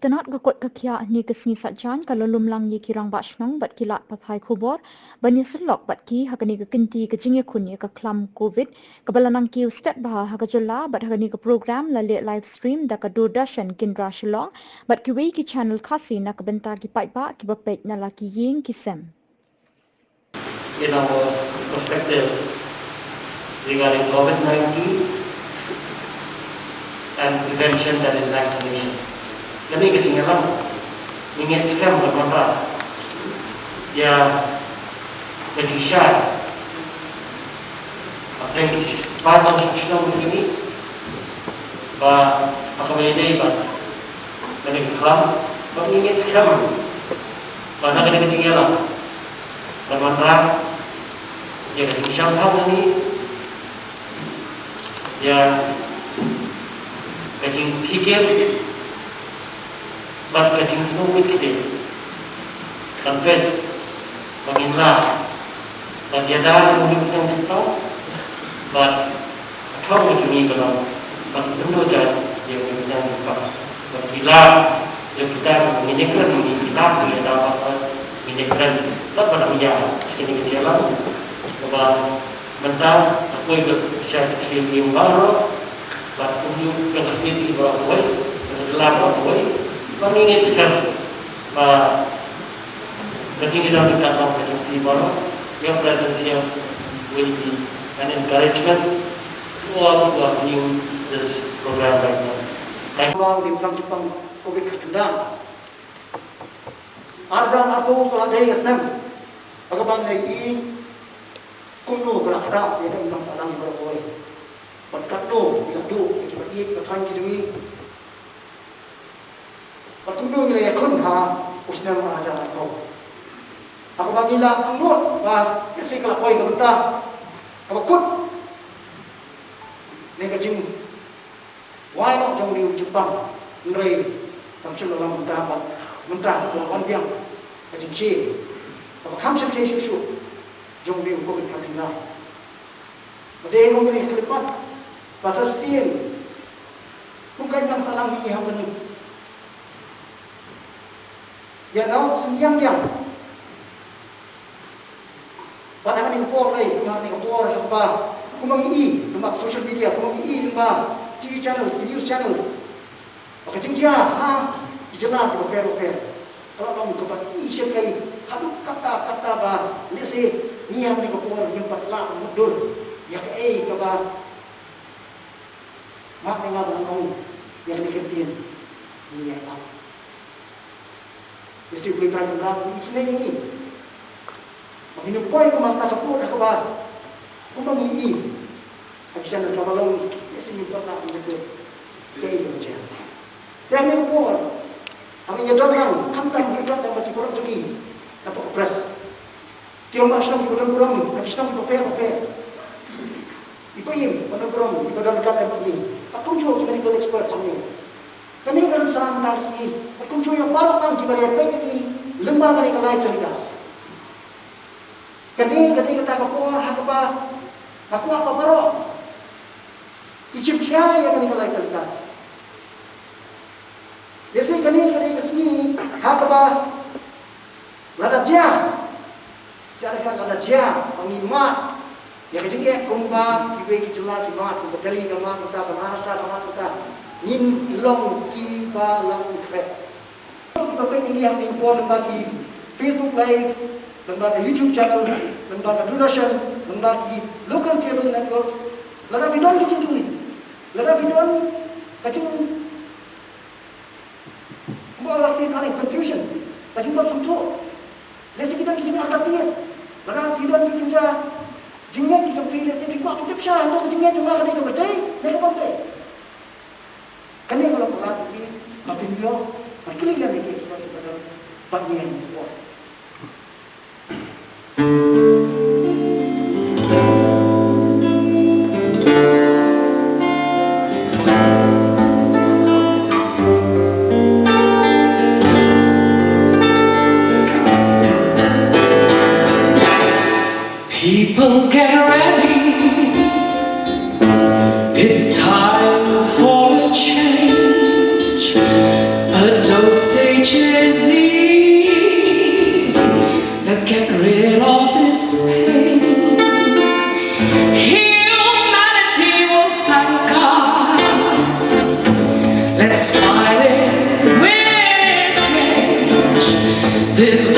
Tenat gakot kakia ni kesni satjan kalau lumlang ye kirang bashnong bat kilat pathai khubor bani selok bat ki hakani ke kenti ke jinge kunye ke klam covid kebalanang ki step bah hakajola bat hakani ke program la live stream da ka Doordarshan kindra shillong bat ki wei ki channel khasi na ke benta ki pai ba ki bapet na la ki ying ki sem. In our perspective regarding COVID-19 and prevention, that is vaccination. Kami ketinggalan ingin scam bermanfaat. Ya, kejisan. Apa yang pada sistem ini, bah apa ini bah, kami kelam, bah ingin scam. Mana kami ketinggalan bermanfaat. Ya kejisan tahun ini, ya kejing pikir. But getting snow weekday, tempat menginlah, but dia dah mungkin kita tahu, but tahu macam ni kalau, but benda je dia kita buka, but bila dia kita mengingatkan ini kita dia dapat mengingatkan, tak pada dia, sini kita lah, sebab mentang aku ikut saya kirim baru, but untuk kekasih baru, kejelas baru. Kami ingin sekali kecil kita dalam kecil di bawah, your presence here will be an encouragement to all who are doing this program right now. Thank you. Di Jepang COVID kena. Arzan aku kalau ada yang senang, aku banggai ini kuno berafta dia kan salam yang berkoi. Berkat no bila tu kita pergi bertanya kita Patulong nila yakon ha usnang ajaran ko. Ako bangila ang lot ba kasi kalapoy kabenta. Kabakot. Negajing why not jong liu Jepang nrei kamsul lang munta ko panbiang kajing ki. Kabakam ke susu jong liu ko katina. Made ko ni kalipat pasastin. Kung kay nang salang hihapan ya nau sembiang yang pada hari kupor lagi kumang ni kupor apa kumang ini kumang social media kumang ini kumang TV channels news channels maka jengja ha dijelas repair kalau kamu kebat isu kai hadu kata ba lese ni yang ni kupor yang patla mudur ya ke kaba mak dengar ngomong yang diketin ni ya apa mesti boleh try berapa isne ini. Makin poin ko mata kapur ako ba. Kung mangi agisan na kabalong mesti nyupat na ang betul. Kaya mo siya. Dahil mo po, kami yadon lang kantang berkat yang bagi porang jadi dapat opres. Kira mas nang ibadan kurang, agisan ko pakai. Ibayim, pada kurang ibadan berkat yang bagi. Patunjuk medical experts ini. Kami akan saham tentang sini. Aku cuy yang baru pang kibari apa ini lembaga ni kalai terlikas. Kami kata kapor hakba. Aku apa baru? Icip kaya yang ni kalai terlikas. Jadi kami kesini hakba. Lada dia. Carikan lada dia pengimat. Ya kecil kumba kiwe kicelah kimat kubeteli kamat kita Maharashtra kamat kita. Nin long kiba lang kret. Tapi ini yang important bagi Facebook Live, lembaga YouTube channel, lembaga Doordarshan, lembaga local cable networks. Lara vidon kecil tuli, lara vidon kecil. Buat arti kali confusion. Kasih tahu semua. Lesi kita kisah artian. Lara vidon kita jingat kita pilih lesi kita aku tak sah. Aku jingat cuma kali kita berdai, mereka berdai. Kani kalau pelan ini, makin dia, makin dia mikir seperti pada bagian itu. People get ready. It's time for a change. A dose get rid of this pain. Humanity will thank us. Let's fight it with change. This